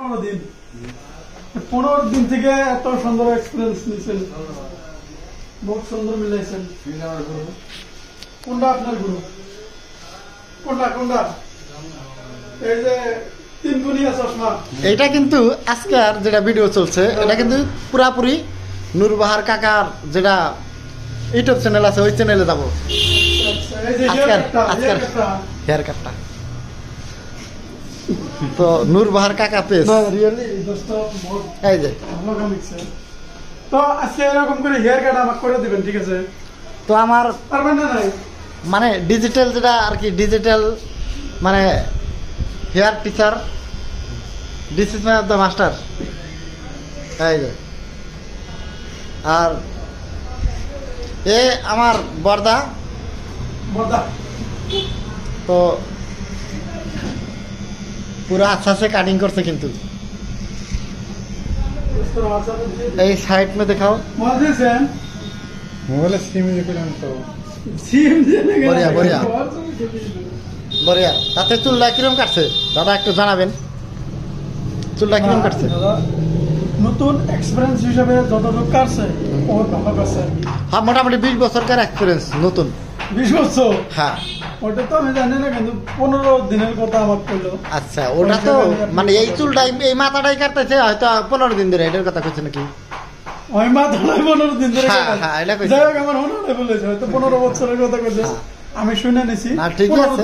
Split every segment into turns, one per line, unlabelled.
15 দিন। 15 দিন থেকে এত সুন্দর এক্সপিরিয়েন্স নিয়েছেন, বহুত সুন্দর মিলাইছেন। কোনটা আপনার গুরু? কোনটা? এই যে 3 গুণিয়া চশমা।
এটা কিন্তু আজকের যেটা ভিডিও চলছে এটা কিন্তু পুরাপুরি নূরবাহার কাকার যেটা ইউটিউব চ্যানেল আছে ওই চ্যানেলে যাবো। আজকের হেয়ার কাটটা তো নূরবাহার কাকা পেজ। এই যে
তো আজকে এরকম করে হেয়ার কাট আমাকে করে দিবেন, ঠিক আছে?
তো আমার
পারবেন না? নাই
মানে ডিজিটাল যেটা আর কি, ডিজিটাল মানে here teacher, this is my of the master. এই যে আর এ আমার বর্দা তো পুরো আচ্ছা কাটিং করছে কিন্তু। এই সাইড में दिखाओ।
মোবাইলে সিম দিয়ে
बढ़िया बढ़िया बढ़िया। তাতে চুলটা কিরকম কাটছে দাদা একটু জানাবেন, চুলটা কিরকম কাটছে?
নতুন এক্সপেরিয়েন্স হিসেবে যতটুকু কাটছে বহুত ভালো কাটছে।
হ্যাঁ মোটামুটি 20 বছরকার এক্সপিরিয়েন্স নতুন।
20 বছর?
হ্যাঁ
ওটা তো আমি জানি না, কিন্তু 15 দিনের কথা আমার কইলো।
আচ্ছা ওটা তো মানে এই চুলটাই এই মাথাটাই কাটতেছে হয়তো 15 দিন ধরে, এটার কথা কইছে নাকি?
ওই মাথাটাই 15 দিন ধরে
হ্যাঁ হ্যাঁ এটা কইছে।
যাই হোক আমার মনে বলেছে হয়তো 15 বছরের কথা কইছে, আমি শুনে নিছি।
না ঠিক আছে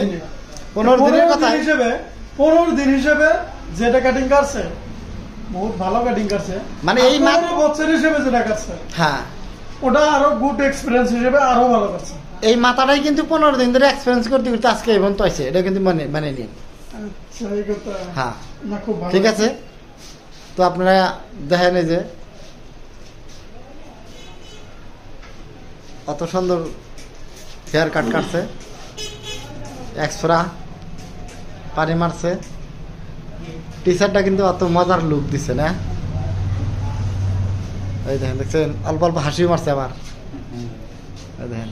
15 দিনের কথা
হিসেবে 15 দিন হিসেবে যেটা কাটিং কাটছে বহুত ভালো কাটিং কাটছে।
মানে এই
15 বছর হিসেবে যেটা কাটছে
হ্যাঁ
ওটা আরো গুড এক্সপেরিয়েন্স হিসেবে আরো ভালো কাটছে।
এই মাথাটাই কিন্তু 15 দিন ধরে এক্সপেরিয়েন্স করতে করতে আজকে এবং তো আছে, এটা কিন্তু মানে নিন।
আচ্ছা এই কথা
হ্যাঁ
না, খুব ভালো।
ঠিক আছে তো আপনারা দেখেন এই যে অত সুন্দর হেয়ার কাট কাটছে, এক্সট্রা পানি মারছে, টি শার্টটা কিন্তু অত মজার লুক দিচ্ছে না। এই দেখেন দেখছেন অল্প অল্প হাসি মারছে আবার, এই দেখেন